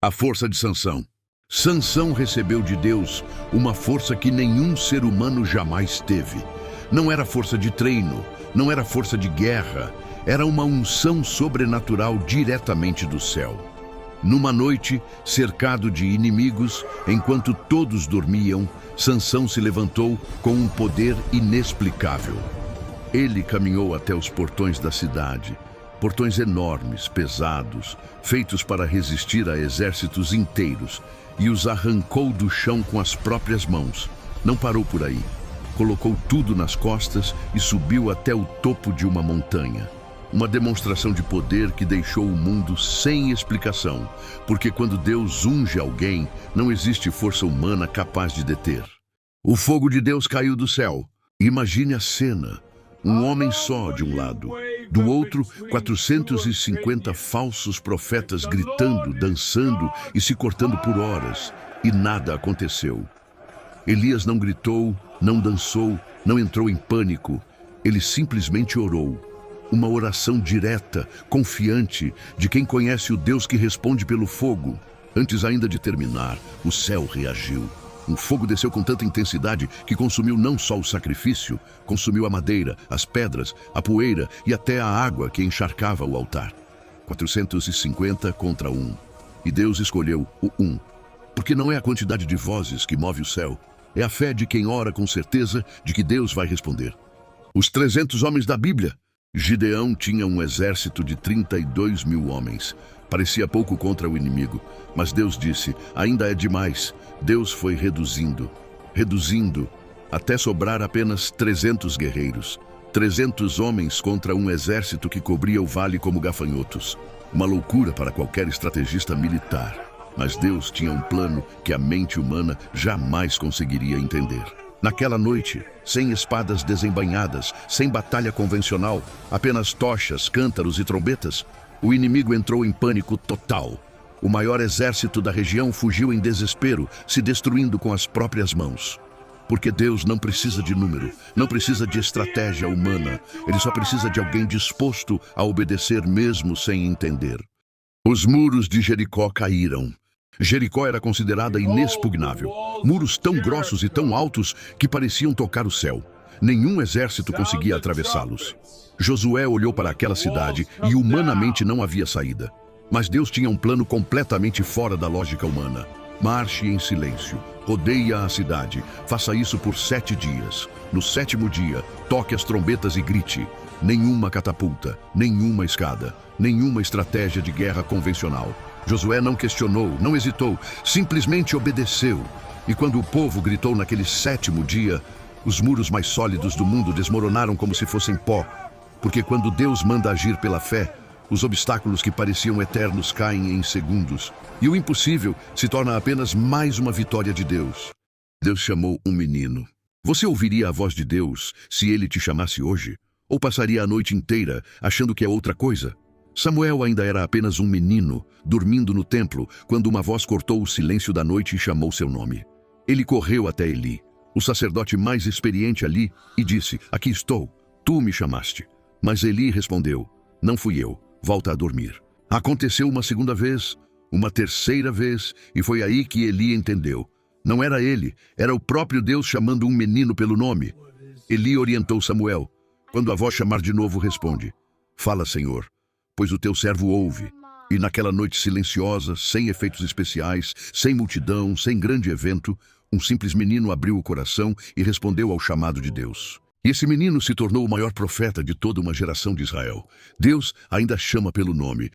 A força de Sansão. Sansão recebeu de Deus uma força que nenhum ser humano jamais teve. Não era força de treino, não era força de guerra, era uma unção sobrenatural diretamente do céu. Numa noite, cercado de inimigos, enquanto todos dormiam, Sansão se levantou com um poder inexplicável. Ele caminhou até os portões da cidade, portões enormes, pesados, feitos para resistir a exércitos inteiros, e os arrancou do chão com as próprias mãos. Não parou por aí. Colocou tudo nas costas e subiu até o topo de uma montanha. Uma demonstração de poder que deixou o mundo sem explicação, porque quando Deus unge alguém, não existe força humana capaz de deter. O fogo de Deus caiu do céu. Imagine a cena. Um homem só de um lado, do outro 450 falsos profetas gritando, dançando e se cortando por horas, e nada aconteceu. Elias não gritou, não dançou, não entrou em pânico. Ele simplesmente orou. Uma oração direta, confiante, de quem conhece o Deus que responde pelo fogo. Antes ainda de terminar, o céu reagiu. Um fogo desceu com tanta intensidade que consumiu não só o sacrifício, consumiu a madeira, as pedras, a poeira e até a água que encharcava o altar. 450 contra 1. E Deus escolheu o 1. Porque não é a quantidade de vozes que move o céu, é a fé de quem ora com certeza de que Deus vai responder. Os 300 homens da Bíblia. Gideão tinha um exército de 32 mil homens. Parecia pouco contra o inimigo, mas Deus disse, ainda é demais. Deus foi reduzindo, até sobrar apenas 300 guerreiros. 300 homens contra um exército que cobria o vale como gafanhotos. Uma loucura para qualquer estrategista militar. Mas Deus tinha um plano que a mente humana jamais conseguiria entender. Naquela noite, sem espadas desembainhadas, sem batalha convencional, apenas tochas, cântaros e trombetas, o inimigo entrou em pânico total. O maior exército da região fugiu em desespero, se destruindo com as próprias mãos. Porque Deus não precisa de número, não precisa de estratégia humana. Ele só precisa de alguém disposto a obedecer mesmo sem entender. Os muros de Jericó caíram. Jericó era considerada inexpugnável. Muros tão grossos e tão altos que pareciam tocar o céu. Nenhum exército conseguia atravessá-los. Josué olhou para aquela cidade e humanamente não havia saída. Mas Deus tinha um plano completamente fora da lógica humana. Marche em silêncio, rodeie a cidade, faça isso por 7 dias. No 7º dia, toque as trombetas e grite. Nenhuma catapulta, nenhuma escada, nenhuma estratégia de guerra convencional. Josué não questionou, não hesitou, simplesmente obedeceu. E quando o povo gritou naquele 7º dia, os muros mais sólidos do mundo desmoronaram como se fossem pó. Porque quando Deus manda agir pela fé, os obstáculos que pareciam eternos caem em segundos. E o impossível se torna apenas mais uma vitória de Deus. Deus chamou um menino. Você ouviria a voz de Deus se ele te chamasse hoje? Ou passaria a noite inteira achando que é outra coisa? Samuel ainda era apenas um menino, dormindo no templo, quando uma voz cortou o silêncio da noite e chamou seu nome. Ele correu até Eli, o sacerdote mais experiente ali, e disse, aqui estou, tu me chamaste. Mas Eli respondeu, não fui eu, volta a dormir. Aconteceu uma 2ª vez, uma 3ª vez, e foi aí que Eli entendeu. Não era ele, era o próprio Deus chamando um menino pelo nome. Eli orientou Samuel. Quando a voz chamar de novo, responde, fala, Senhor, pois o teu servo ouve. E naquela noite silenciosa, sem efeitos especiais, sem multidão, sem grande evento, um simples menino abriu o coração e respondeu ao chamado de Deus. E esse menino se tornou o maior profeta de toda uma geração de Israel. Deus ainda chama pelo nome.